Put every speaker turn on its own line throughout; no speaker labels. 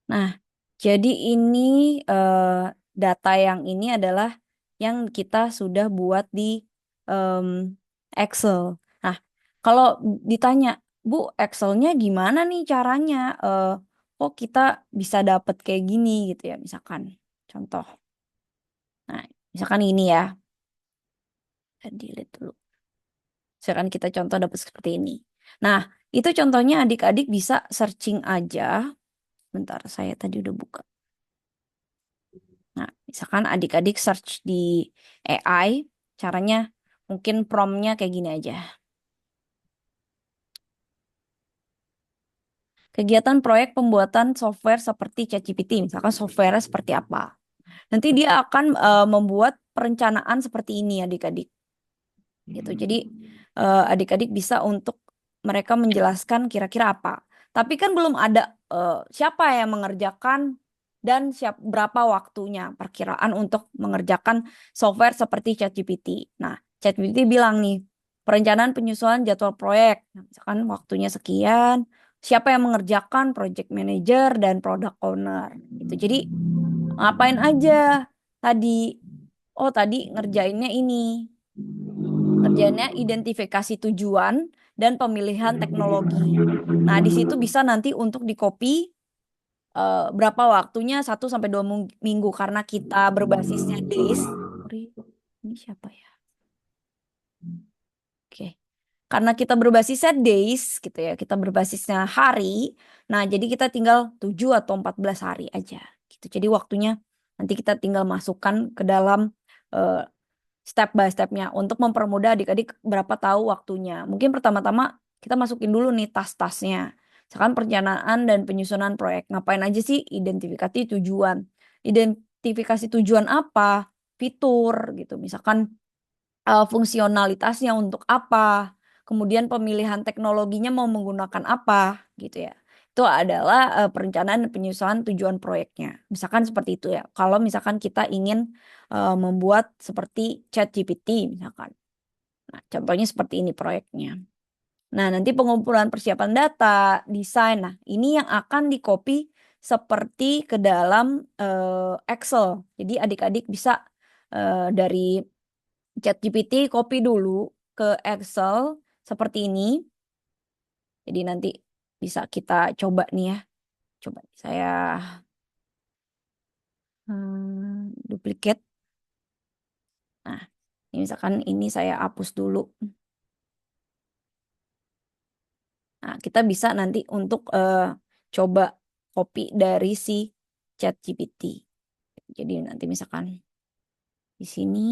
Nah, jadi ini data yang ini adalah yang kita sudah buat di em, Excel. Nah, kalau ditanya, Bu, Excelnya gimana nih caranya? Kok kita bisa dapat kayak gini gitu ya, misalkan. Contoh. Nah, misalkan ini ya. Saya delete dulu. Misalkan kita contoh dapat seperti ini. Nah, itu contohnya adik-adik bisa searching aja. Bentar, saya tadi udah buka. Nah, misalkan adik-adik search di AI, caranya mungkin promptnya kayak gini aja. Kegiatan proyek pembuatan software seperti ChatGPT, misalkan software seperti apa. Nanti dia akan membuat perencanaan seperti ini adik-adik. Gitu. Jadi adik-adik bisa untuk mereka menjelaskan kira-kira apa. Tapi kan belum ada siapa yang mengerjakan dan berapa waktunya perkiraan untuk mengerjakan software seperti ChatGPT. Nah, ChatGPT bilang nih, perencanaan penyusunan jadwal proyek. Nah, misalkan waktunya sekian, siapa yang mengerjakan project manager dan product owner. Gitu. Jadi ngapain aja tadi? Oh, tadi ngerjainnya ini. Kerjanya identifikasi tujuan dan pemilihan teknologi. Nah, di situ bisa nanti untuk di copy berapa waktunya 1 sampai 2 minggu karena kita berbasisnya days. Sorry, ini siapa ya? Oke. Karena kita berbasisnya days gitu ya, kita berbasisnya hari. Nah, jadi kita tinggal 7 atau 14 hari aja gitu. Jadi waktunya nanti kita tinggal masukkan ke dalam eh, step by stepnya untuk mempermudah adik-adik berapa tahu waktunya. Mungkin pertama-tama kita masukin dulu nih tas-tasnya. Misalkan perencanaan dan penyusunan proyek. Ngapain aja sih? Identifikasi tujuan. Identifikasi tujuan apa? Fitur gitu. Misalkan fungsionalitasnya untuk apa. Kemudian pemilihan teknologinya mau menggunakan apa gitu ya. Itu adalah perencanaan dan penyusunan tujuan proyeknya. Misalkan seperti itu ya. Kalau misalkan kita ingin membuat seperti ChatGPT misalkan. Nah, contohnya seperti ini proyeknya. Nah, nanti pengumpulan persiapan data, desain. Nah, ini yang akan di-copy seperti ke dalam Excel. Jadi adik-adik bisa dari ChatGPT copy dulu ke Excel seperti ini. Jadi nanti bisa kita coba nih ya. Coba saya duplicate. Nah, ini misalkan ini saya hapus dulu. Nah, kita bisa nanti untuk coba copy dari si ChatGPT. Jadi nanti misalkan di sini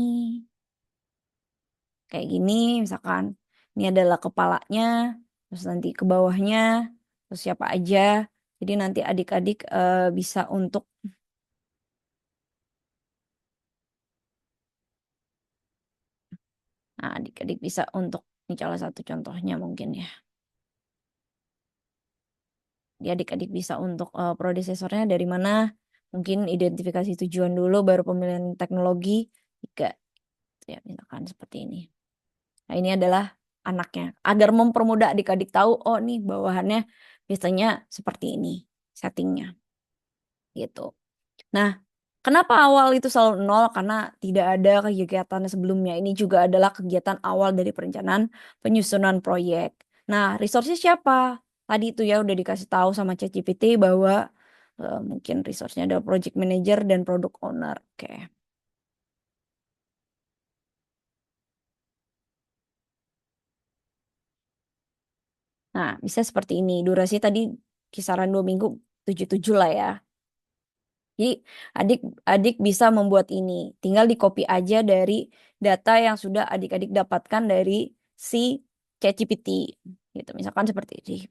kayak gini, misalkan ini adalah kepalanya, terus nanti ke bawahnya, terus siapa aja. Jadi nanti adik-adik bisa untuk, nah adik-adik bisa untuk, ini salah satu contohnya mungkin ya. Jadi adik-adik bisa untuk prodesesornya dari mana, mungkin identifikasi tujuan dulu, baru pemilihan teknologi, tiga, ya misalkan seperti ini. Nah ini adalah anaknya, agar mempermudah adik-adik tahu, oh nih bawahannya biasanya seperti ini settingnya, gitu. Nah, kenapa awal itu selalu nol? Karena tidak ada kegiatan sebelumnya. Ini juga adalah kegiatan awal dari perencanaan penyusunan proyek. Nah, resource siapa? Tadi itu ya udah dikasih tahu sama ChatGPT bahwa mungkin resource-nya adalah project manager dan product owner. Oke. Nah, bisa seperti ini. Durasi tadi kisaran 2 minggu, 77 lah ya. Jadi adik-adik bisa membuat ini. Tinggal di copy aja dari data yang sudah adik-adik dapatkan dari si ChatGPT. Gitu. Misalkan seperti ini.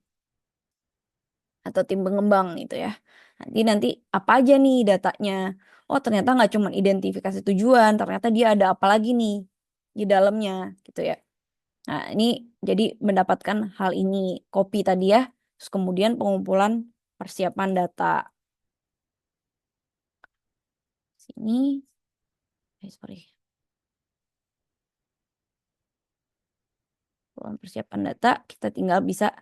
Atau tim pengembang gitu ya. Nanti apa aja nih datanya. Oh ternyata nggak cuma identifikasi tujuan. Ternyata dia ada apa lagi nih di dalamnya gitu ya. Nah ini jadi mendapatkan hal ini. Copy tadi ya. Terus kemudian pengumpulan persiapan data. Sini. Sorry. Persiapan data kita tinggal bisa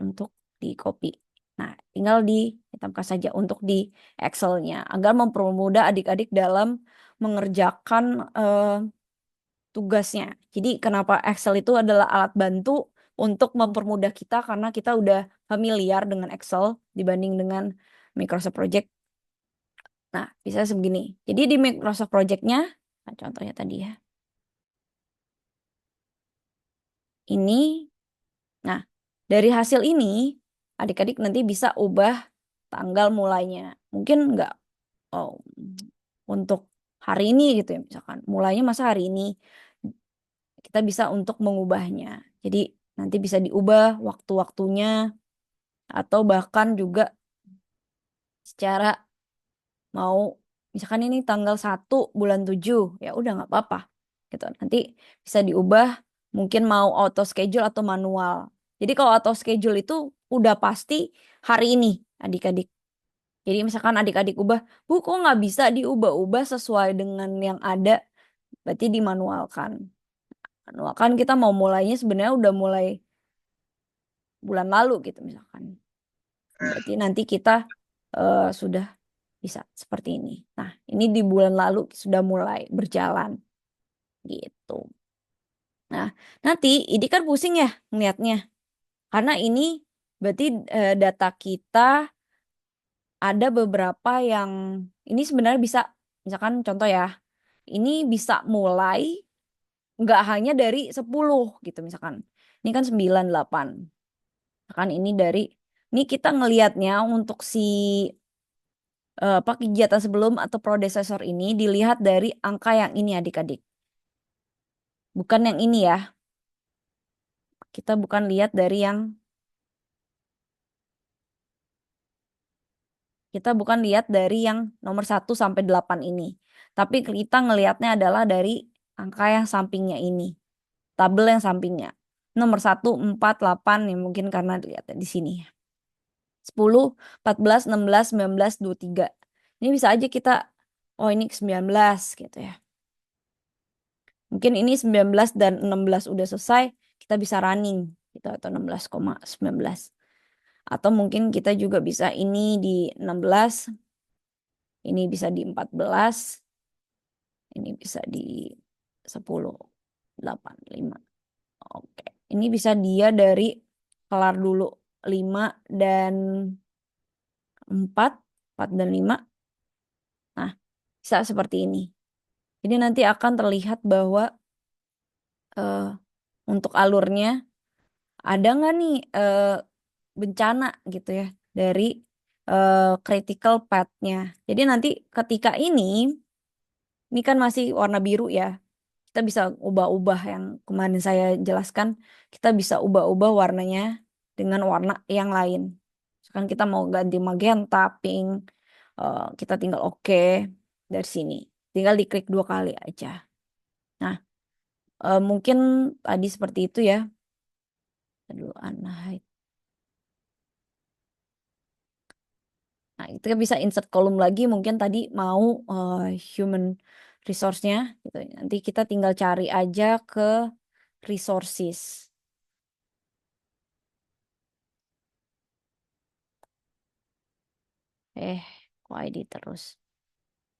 untuk di copy. Nah, tinggal di hitamkan saja untuk di Excel-nya agar mempermudah adik-adik dalam mengerjakan tugasnya. Jadi kenapa Excel itu adalah alat bantu untuk mempermudah kita karena kita udah familiar dengan Excel dibanding dengan Microsoft Project. Nah, bisa sebegini. Jadi di Microsoft Project-nya, nah contohnya tadi ya. Ini, nah dari hasil ini adik-adik nanti bisa ubah tanggal mulainya. Mungkin nggak oh, untuk hari ini gitu ya misalkan. Mulainya masa hari ini. Kita bisa untuk mengubahnya. Jadi nanti bisa diubah waktu-waktunya atau bahkan juga secara mau misalkan ini tanggal 1 bulan 7 ya udah nggak apa-apa gitu. Nanti bisa diubah mungkin mau auto schedule atau manual. Jadi kalau auto schedule itu udah pasti hari ini adik-adik. Jadi misalkan adik-adik ubah, Bu kok nggak bisa diubah-ubah sesuai dengan yang ada, berarti dimanualkan. Manualkan kita mau mulainya sebenarnya udah mulai bulan lalu gitu misalkan. Berarti nanti kita sudah bisa seperti ini. Nah, ini di bulan lalu sudah mulai berjalan gitu. Nah, nanti ini kan pusing ya ngeliatnya. Karena ini berarti data kita ada beberapa yang ini sebenarnya bisa, misalkan contoh ya, ini bisa mulai nggak hanya dari 10 gitu misalkan. Ini kan 9 8. Misalkan ini dari, ini kita ngelihatnya untuk si apa kegiatan sebelum atau predecessor ini dilihat dari angka yang ini adik-adik. Bukan yang ini ya. Kita bukan lihat dari yang kita bukan lihat dari yang nomor 1 sampai 8 ini. Tapi kita ngelihatnya adalah dari angka yang sampingnya ini. Tabel yang sampingnya. Nomor 1 4 8 ya mungkin karena dilihatnya di sini ya. 10, 14, 16, 19, 23. Ini bisa aja kita, oh ini 19 gitu ya. Mungkin ini 19 dan 16 udah selesai, kita bisa running gitu atau 16,19. Atau mungkin kita juga bisa ini di 16, ini bisa di 14, ini bisa di 10, 8, 5. Oke. Ini bisa dia dari kelar dulu 5 dan 4, 4 dan 5. Nah, bisa seperti ini. Jadi nanti akan terlihat bahwa untuk alurnya ada nggak nih bencana gitu ya dari critical path-nya. Jadi nanti ketika ini kan masih warna biru ya. Kita bisa ubah-ubah yang kemarin saya jelaskan. Kita bisa ubah-ubah warnanya dengan warna yang lain. Misalkan kita mau ganti magenta, pink, kita tinggal oke dari sini. Tinggal diklik 2 kali aja. Nah, mungkin tadi seperti itu ya. Aduh, unhide. Nah, itu kan bisa insert kolom lagi. Mungkin tadi mau human resource-nya. Gitu. Nanti kita tinggal cari aja ke resources. Kok ID terus.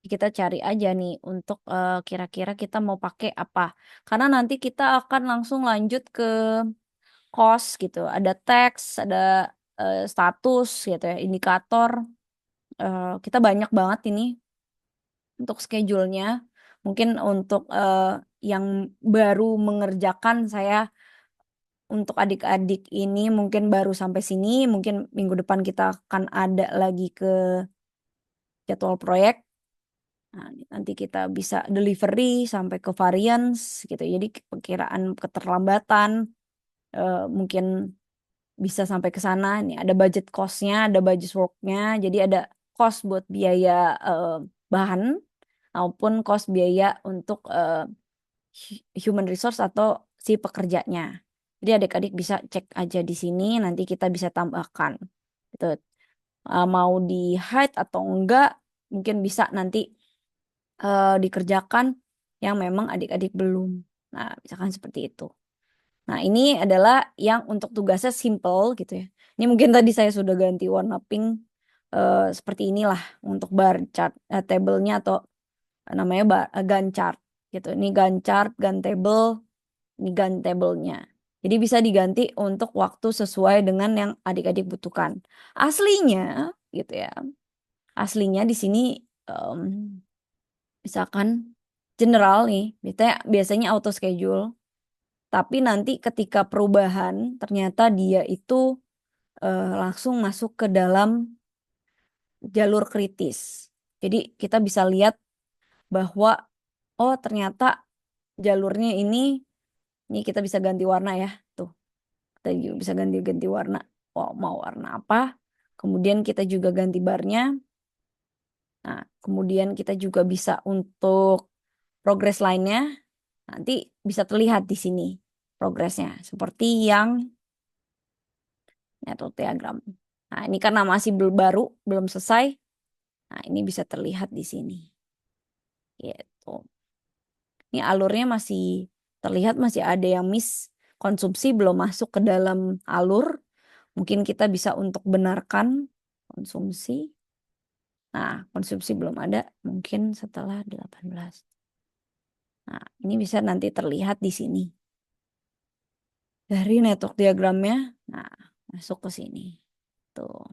Kita cari aja nih untuk kira-kira kita mau pakai apa. Karena nanti kita akan langsung lanjut ke cost gitu. Ada teks, ada status gitu ya, indikator. Kita banyak banget ini untuk schedule-nya. Mungkin untuk yang baru mengerjakan saya untuk adik-adik ini mungkin baru sampai sini. Mungkin minggu depan kita akan ada lagi ke jadwal proyek. Nah, nanti kita bisa delivery sampai ke variance gitu. Jadi perkiraan keterlambatan mungkin bisa sampai ke sana. Ini ada budget cost-nya, ada budget work-nya. Jadi ada cost buat biaya bahan maupun cost biaya untuk human resource atau si pekerjanya. Jadi adik-adik bisa cek aja di sini, nanti kita bisa tambahkan. Gitu. Mau di hide atau enggak, mungkin bisa nanti dikerjakan yang memang adik-adik belum. Nah, misalkan seperti itu. Nah, ini adalah yang untuk tugasnya simple gitu ya. Ini mungkin tadi saya sudah ganti warna pink seperti inilah untuk bar chart table-nya atau namanya Gantt chart gitu. Ini Gantt chart, Gantt table, ini Gantt table-nya. Jadi bisa diganti untuk waktu sesuai dengan yang adik-adik butuhkan. Aslinya gitu ya. Aslinya di sini em, misalkan general nih, biasanya auto schedule. Tapi nanti ketika perubahan ternyata dia itu langsung masuk ke dalam jalur kritis. Jadi kita bisa lihat bahwa oh ternyata jalurnya ini kita bisa ganti warna ya. Tuh, kita juga bisa ganti-ganti warna. Oh, mau warna apa? Kemudian kita juga ganti barnya. Nah, kemudian kita juga bisa untuk progres lainnya. Nanti bisa terlihat di sini progresnya. Seperti yang network diagram. Nah, ini karena masih baru, belum selesai. Nah, ini bisa terlihat di sini. Gitu. Ini alurnya masih terlihat masih ada yang miss konsumsi belum masuk ke dalam alur. Mungkin kita bisa untuk benarkan konsumsi. Nah, konsumsi belum ada mungkin setelah 18. Nah, ini bisa nanti terlihat di sini. Dari network diagramnya, nah masuk ke sini. Tuh.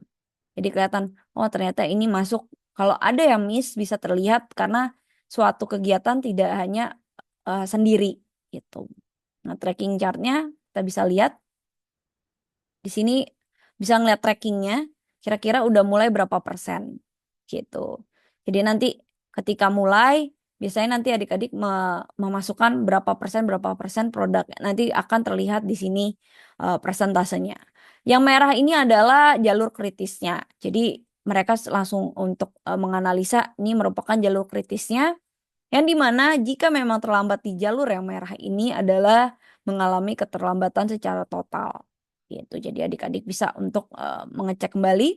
Jadi kelihatan, oh ternyata ini masuk. Kalau ada yang miss bisa terlihat karena suatu kegiatan tidak hanya sendiri gitu. Nah, tracking chartnya kita bisa lihat di sini, bisa ngeliat trackingnya kira-kira udah mulai berapa persen gitu. Jadi nanti ketika mulai biasanya nanti adik-adik memasukkan berapa persen produk nanti akan terlihat di sini persentasenya. Yang merah ini adalah jalur kritisnya. Jadi mereka langsung untuk menganalisa ini merupakan jalur kritisnya yang dimana jika memang terlambat di jalur yang merah ini adalah mengalami keterlambatan secara total gitu. Jadi adik-adik bisa untuk mengecek kembali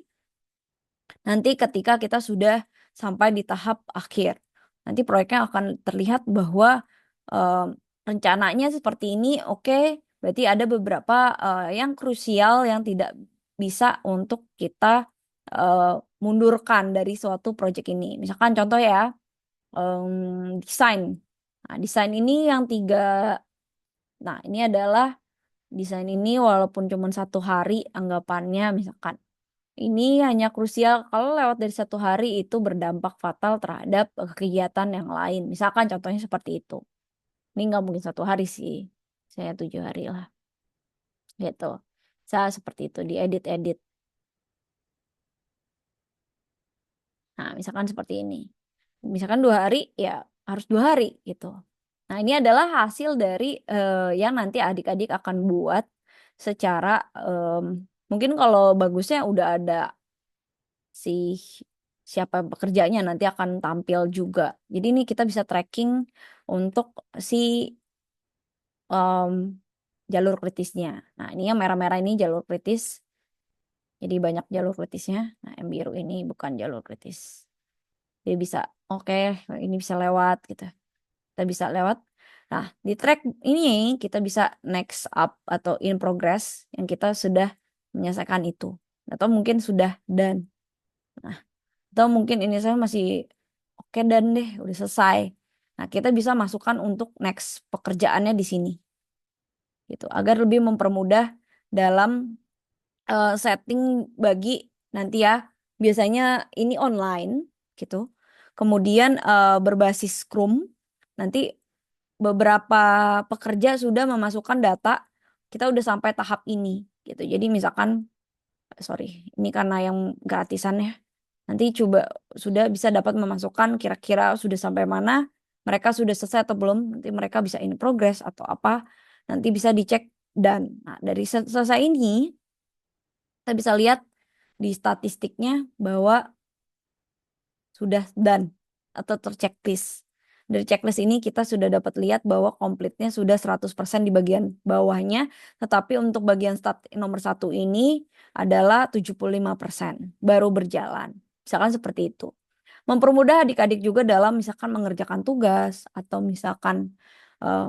nanti ketika kita sudah sampai di tahap akhir. Nanti proyeknya akan terlihat bahwa eh, rencananya seperti ini, oke, berarti ada beberapa yang krusial yang tidak bisa untuk kita mundurkan dari suatu proyek ini. Misalkan contoh ya, desain. Nah, desain ini yang tiga. Nah, ini adalah desain ini walaupun cuma 1 hari anggapannya misalkan. Ini hanya krusial kalau lewat dari 1 hari itu berdampak fatal terhadap kegiatan yang lain. Misalkan contohnya seperti itu. Ini nggak mungkin 1 hari sih. Saya 7 hari lah. Gitu. Saya seperti itu diedit-edit. Nah, misalkan seperti ini. Misalkan 2 hari ya harus 2 hari gitu. Nah, ini adalah hasil dari yang nanti adik-adik akan buat secara mungkin kalau bagusnya udah ada si siapa pekerjanya nanti akan tampil juga. Jadi ini kita bisa tracking untuk si jalur kritisnya. Nah, ini yang merah-merah ini jalur kritis. Jadi banyak jalur kritisnya. Nah, yang biru ini bukan jalur kritis. Jadi bisa, oke, ini bisa lewat gitu. Kita bisa lewat. Nah, di track ini kita bisa next up atau in progress yang kita sudah menyelesaikan itu. Atau mungkin sudah done. Nah, atau mungkin ini saya masih oke dan deh, udah selesai. Nah, kita bisa masukkan untuk next pekerjaannya di sini. Gitu, agar lebih mempermudah dalam setting bagi nanti ya. Biasanya ini online gitu. Kemudian berbasis Scrum. Nanti beberapa pekerja sudah memasukkan data, kita udah sampai tahap ini gitu. Jadi misalkan, sorry, ini karena yang gratisan ya. Nanti coba sudah bisa dapat memasukkan kira-kira sudah sampai mana, mereka sudah selesai atau belum, nanti mereka bisa in progress atau apa, nanti bisa dicek dan nah, dari selesai ini kita bisa lihat di statistiknya bahwa sudah done atau terchecklist. Dari checklist ini kita sudah dapat lihat bahwa komplitnya sudah 100% di bagian bawahnya, tetapi untuk bagian nomor 1 ini adalah 75% baru berjalan. Misalkan seperti itu. Mempermudah adik-adik juga dalam misalkan mengerjakan tugas atau misalkan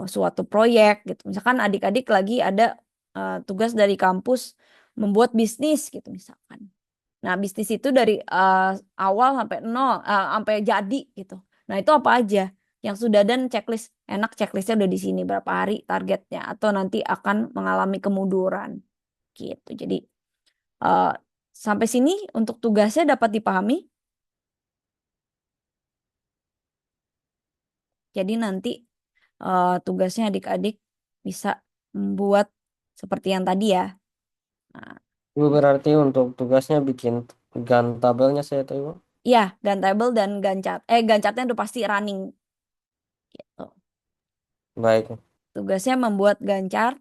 suatu proyek gitu. Misalkan adik-adik lagi ada tugas dari kampus membuat bisnis gitu misalkan. Nah, bisnis itu dari awal sampai nol, sampai jadi gitu. Nah, itu apa aja yang sudah dan checklist, enak checklistnya udah di sini berapa hari targetnya atau nanti akan mengalami kemunduran gitu. Jadi eh, sampai sini untuk tugasnya dapat dipahami. Jadi nanti tugasnya adik-adik bisa membuat seperti yang tadi ya. Nah,
Ibu berarti untuk tugasnya bikin gan tabelnya saya tahu Ibu.
ya, Gantable dan Gancat. Gancatnya udah pasti running gitu.
Baik.
Tugasnya membuat gancar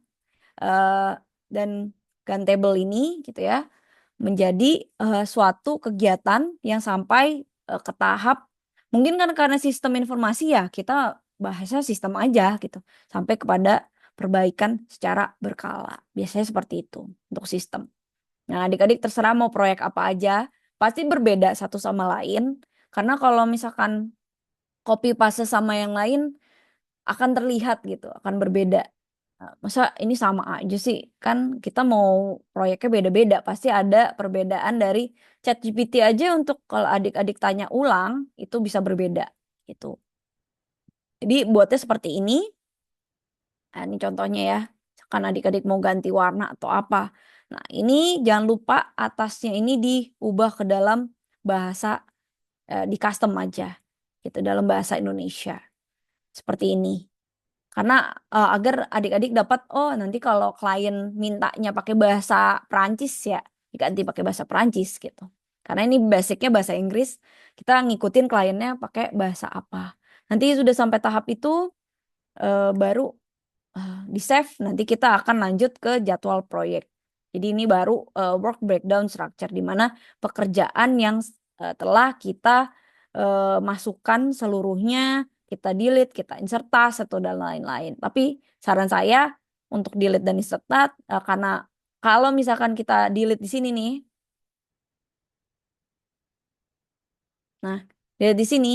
eh, dan Gantable ini gitu ya menjadi suatu kegiatan yang sampai ke tahap mungkin kan karena sistem informasi ya kita bahasnya sistem aja gitu sampai kepada perbaikan secara berkala. Biasanya seperti itu untuk sistem. Nah, adik-adik terserah mau proyek apa aja, pasti berbeda satu sama lain. Karena kalau misalkan copy paste sama yang lain akan terlihat gitu, akan berbeda. Nah, masa ini sama aja sih? Kan kita mau proyeknya beda-beda, pasti ada perbedaan dari ChatGPT aja untuk kalau adik-adik tanya ulang itu bisa berbeda gitu. Jadi buatnya seperti ini. Nah, ini contohnya ya. Kan adik-adik mau ganti warna atau apa. Nah, ini jangan lupa atasnya ini diubah ke dalam bahasa di custom aja gitu dalam bahasa Indonesia. Seperti ini. Karena agar adik-adik dapat oh nanti kalau klien mintanya pakai bahasa Perancis ya diganti pakai bahasa Perancis gitu. Karena ini basicnya bahasa Inggris, kita ngikutin kliennya pakai bahasa apa. Nanti sudah sampai tahap itu baru di save nanti kita akan lanjut ke jadwal proyek. Jadi ini baru work breakdown structure di mana pekerjaan yang telah kita masukkan seluruhnya, kita delete, kita insert task atau dan lain-lain. Tapi saran saya untuk delete dan insert task karena kalau misalkan kita delete di sini nih, nah dari di sini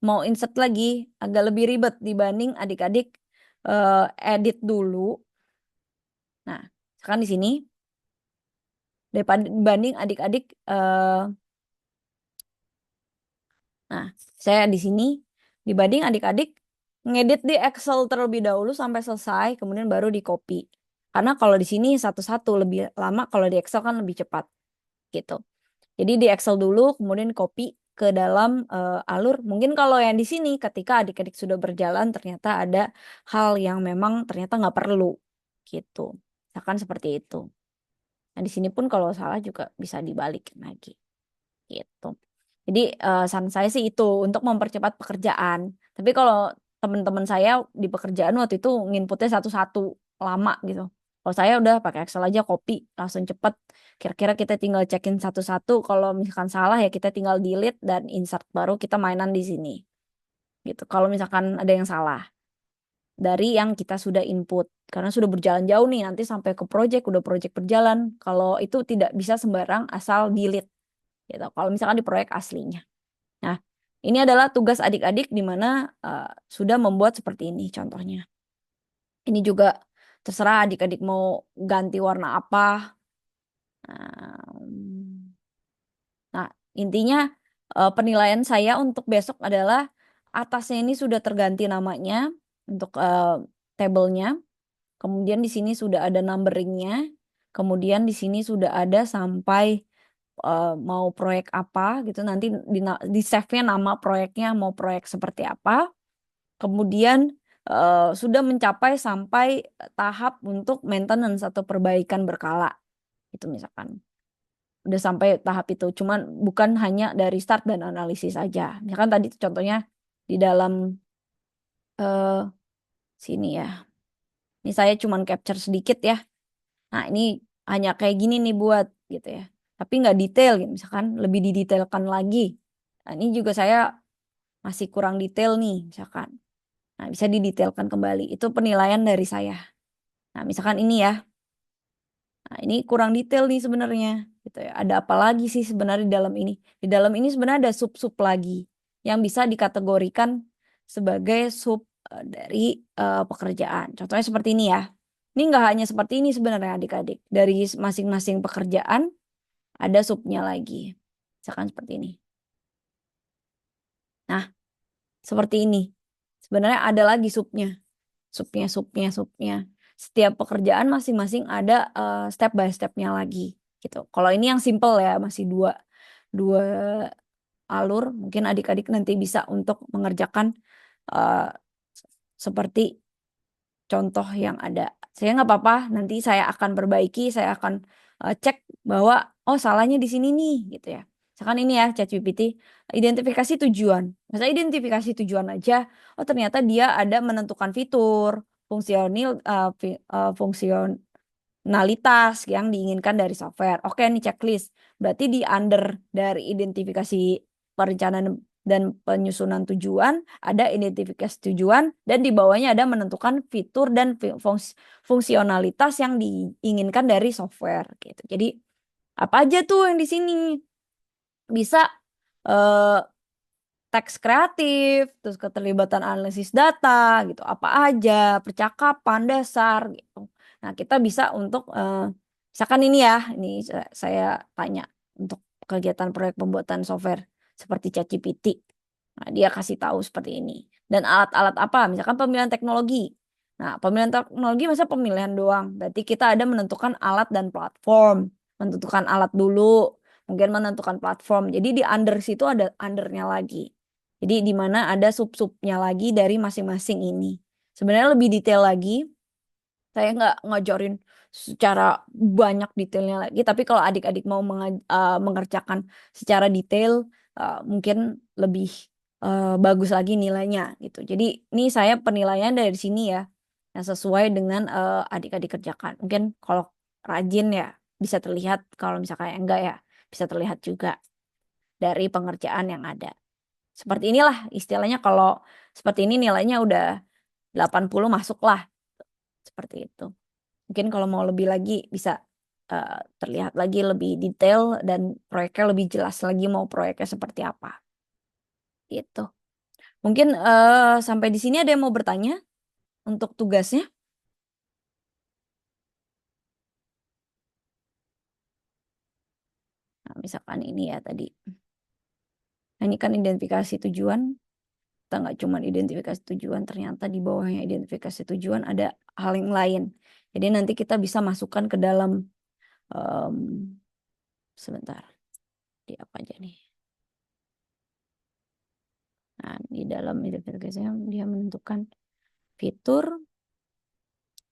mau insert lagi agak lebih ribet dibanding adik-adik edit dulu. Nah, sekarang di sini daripada dibanding adik-adik nah saya di sini dibanding adik-adik ngedit di Excel terlebih dahulu sampai selesai kemudian baru di copy karena kalau di sini satu-satu lebih lama kalau di Excel kan lebih cepat gitu jadi di Excel dulu kemudian copy ke dalam alur mungkin kalau yang di sini ketika adik-adik sudah berjalan ternyata ada hal yang memang ternyata nggak perlu gitu misalkan seperti itu nah di sini pun kalau salah juga bisa dibalikin lagi gitu. Jadi saran saya sih itu untuk mempercepat pekerjaan. Tapi kalau teman-teman saya di pekerjaan waktu itu nginputnya satu-satu lama gitu. Kalau saya udah pakai Excel aja copy langsung cepet. Kira-kira kita tinggal cekin satu-satu. Kalau misalkan salah ya kita tinggal delete dan insert baru kita mainan di sini. Gitu. Kalau misalkan ada yang salah dari yang kita sudah input. Karena sudah berjalan jauh nih nanti sampai ke project udah project berjalan. Kalau itu tidak bisa sembarang asal delete gitu. Kalau misalkan di proyek aslinya. Nah, ini adalah tugas adik-adik di mana sudah membuat seperti ini contohnya. Ini juga terserah adik-adik mau ganti warna apa. Nah, intinya penilaian saya untuk besok adalah atasnya ini sudah terganti namanya untuk tabelnya. Kemudian di sini sudah ada numberingnya. Kemudian di sini sudah ada sampai mau proyek apa gitu nanti di save-nya nama proyeknya mau proyek seperti apa kemudian sudah mencapai sampai tahap untuk maintenance atau perbaikan berkala itu misalkan udah sampai tahap itu cuman bukan hanya dari start dan analisis saja misalkan tadi contohnya di dalam eh, sini ya ini saya cuman capture sedikit ya nah ini hanya kayak gini nih buat gitu ya tapi nggak detail gitu misalkan lebih didetailkan lagi nah, ini juga saya masih kurang detail nih misalkan nah bisa didetailkan kembali itu penilaian dari saya nah misalkan ini ya nah ini kurang detail nih sebenarnya gitu ya ada apa lagi sih sebenarnya di dalam ini sebenarnya ada sub-sub lagi yang bisa dikategorikan sebagai sub dari pekerjaan contohnya seperti ini ya ini nggak hanya seperti ini sebenarnya adik-adik dari masing-masing pekerjaan ada subnya lagi. Misalkan seperti ini. Nah, seperti ini. Sebenarnya ada lagi subnya. Subnya. Setiap pekerjaan masing-masing ada step by stepnya lagi gitu. Kalau ini yang simple ya, masih dua alur. Mungkin adik-adik nanti bisa untuk mengerjakan eh, seperti contoh yang ada. Saya nggak apa-apa, nanti saya akan perbaiki, saya akan cek bahwa oh salahnya di sini nih gitu ya. Misalkan ini ya ChatGPT, identifikasi tujuan. Masa identifikasi tujuan aja, oh ternyata dia ada menentukan fitur, fungsionalitas yang diinginkan dari software. Oke, ini checklist. Berarti di under dari identifikasi perencanaan dan penyusunan tujuan, ada identifikasi tujuan, dan di bawahnya ada menentukan fitur dan fungsionalitas yang diinginkan dari software gitu. Jadi apa aja tuh yang di sini bisa eh, teks kreatif, terus keterlibatan analisis data gitu, apa aja, percakapan dasar gitu. Nah, kita bisa untuk misalkan ini ya, ini saya tanya untuk kegiatan proyek pembuatan software seperti ChatGPT. Nah, dia kasih tahu seperti ini. Dan alat-alat apa? Misalkan pemilihan teknologi. Nah, pemilihan teknologi masa pemilihan doang. Berarti kita ada menentukan alat dan platform. Menentukan alat dulu, mungkin menentukan platform. Jadi di under situ ada undernya lagi. Jadi di mana ada sub-subnya lagi dari masing-masing ini. Sebenarnya lebih detail lagi, saya nggak ngajarin secara banyak detailnya lagi. Tapi kalau adik-adik mau mengerjakan secara detail, mungkin lebih bagus lagi nilainya gitu. Jadi ini saya penilaian dari sini ya, yang sesuai dengan adik-adik kerjakan. Mungkin kalau rajin ya bisa terlihat, kalau misalkan enggak ya bisa terlihat juga dari pengerjaan yang ada. Seperti inilah istilahnya, kalau seperti ini nilainya udah 80 masuk lah. Seperti itu. Mungkin kalau mau lebih lagi bisa terlihat lagi lebih detail dan proyeknya lebih jelas lagi mau proyeknya seperti apa. Gitu. Mungkin sampai di sini ada yang mau bertanya untuk tugasnya? Nah, misalkan ini ya tadi. Nah, ini kan identifikasi tujuan. Kita nggak cuma identifikasi tujuan, ternyata di bawahnya identifikasi tujuan ada hal yang lain. Jadi nanti kita bisa masukkan ke dalam em, sebentar, di apa aja nih. Nah, di dalam identifikasi dia menentukan fitur,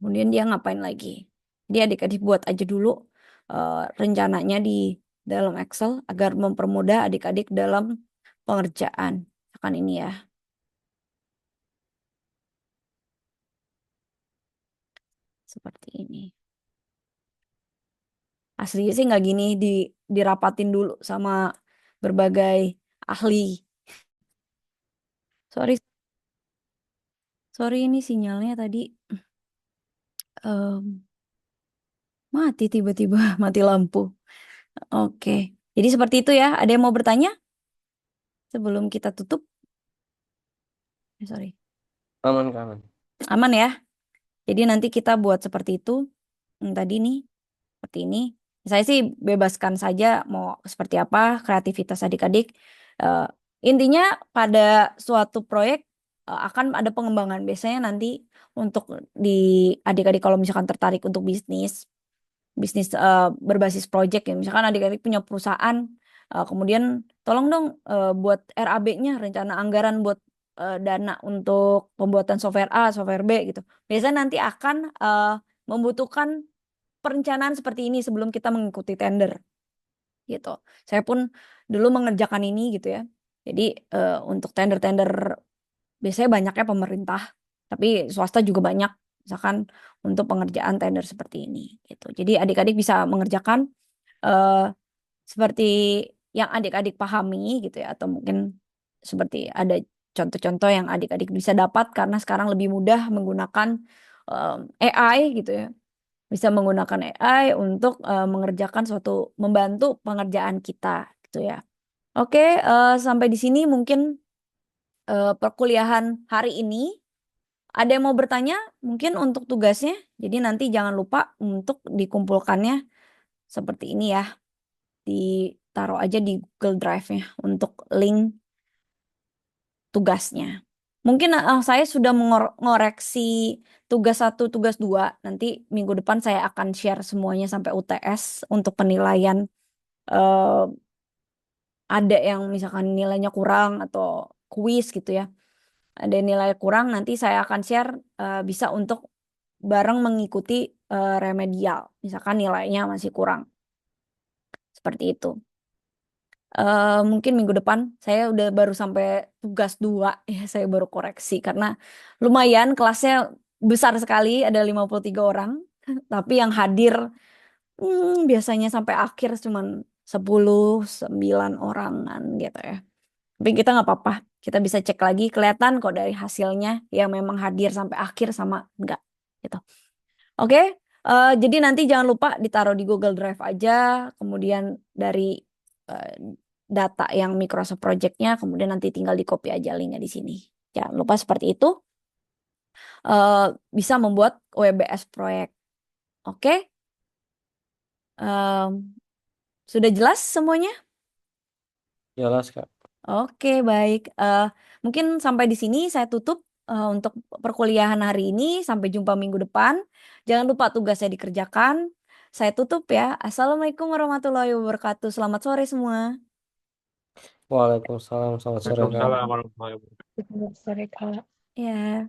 kemudian dia ngapain lagi. Dia adik-adik buat aja dulu rencananya di dalam Excel agar mempermudah adik-adik dalam pengerjaan. Akan ini ya, seperti ini. Aslinya sih nggak gini, dirapatin dulu sama berbagai ahli. Sorry, sorry ini sinyalnya tadi em, mati tiba-tiba, mati lampu. Oke, jadi seperti itu ya. Ada yang mau bertanya sebelum kita tutup? Sorry,
Aman, aman.
aman ya. Jadi nanti kita buat seperti itu. Tadi nih, seperti ini. Saya sih bebaskan saja mau seperti apa kreativitas adik-adik. Eh, Intinya pada suatu proyek akan ada pengembangan. Biasanya nanti untuk di adik-adik kalau misalkan tertarik untuk bisnis, bisnis berbasis project ya. Misalkan adik-adik punya perusahaan, kemudian tolong dong buat RAB-nya, rencana anggaran buat dana untuk pembuatan software A, software B gitu. Biasanya nanti akan membutuhkan perencanaan seperti ini sebelum kita mengikuti tender gitu. Saya pun dulu mengerjakan ini gitu ya. Jadi untuk tender-tender biasanya banyaknya pemerintah, tapi swasta juga banyak. Misalkan untuk pengerjaan tender seperti ini gitu. Jadi adik-adik bisa mengerjakan eh, seperti yang adik-adik pahami gitu ya, atau mungkin seperti ada contoh-contoh yang adik-adik bisa dapat karena sekarang lebih mudah menggunakan AI gitu ya, bisa menggunakan AI untuk mengerjakan suatu, membantu pengerjaan kita gitu ya. Oke, sampai di sini mungkin perkuliahan hari ini. Ada yang mau bertanya mungkin untuk tugasnya? Jadi nanti jangan lupa untuk dikumpulkannya seperti ini ya. ditaruh aja di Google Drive-nya untuk link tugasnya. Mungkin saya sudah mengoreksi tugas satu, tugas dua. Nanti minggu depan saya akan share semuanya sampai UTS untuk penilaian. eh, ada yang misalkan nilainya kurang atau kuis gitu ya. Ada nilai kurang, nanti saya akan share bisa untuk bareng mengikuti remedial. Misalkan nilainya masih kurang. Seperti itu. Mungkin minggu depan saya udah baru sampai tugas dua ya saya baru koreksi karena lumayan kelasnya besar sekali ada 53 orang tapi yang hadir biasanya sampai akhir cuman 10 9 orangan gitu ya. Tapi kita nggak apa-apa, kita bisa cek lagi kelihatan kok dari hasilnya yang memang hadir sampai akhir sama enggak gitu. Oke, jadi nanti jangan lupa ditaruh di Google Drive aja, kemudian dari eh, data yang Microsoft Project-nya, kemudian nanti tinggal di copy aja linknya di sini. Jangan lupa seperti itu, eh, bisa membuat WBS proyek. Oke, Em, sudah jelas semuanya?
Jelas, Kak.
Oke, baik. Mungkin sampai di sini saya tutup untuk perkuliahan hari ini. Sampai jumpa minggu depan. Jangan lupa tugasnya dikerjakan. Saya tutup ya. Assalamualaikum warahmatullahi wabarakatuh. Selamat sore semua.
Waalaikumsalam, selamat sore, Kak.
Waalaikumsalam warahmatullahi wabarakatuh.
Ya.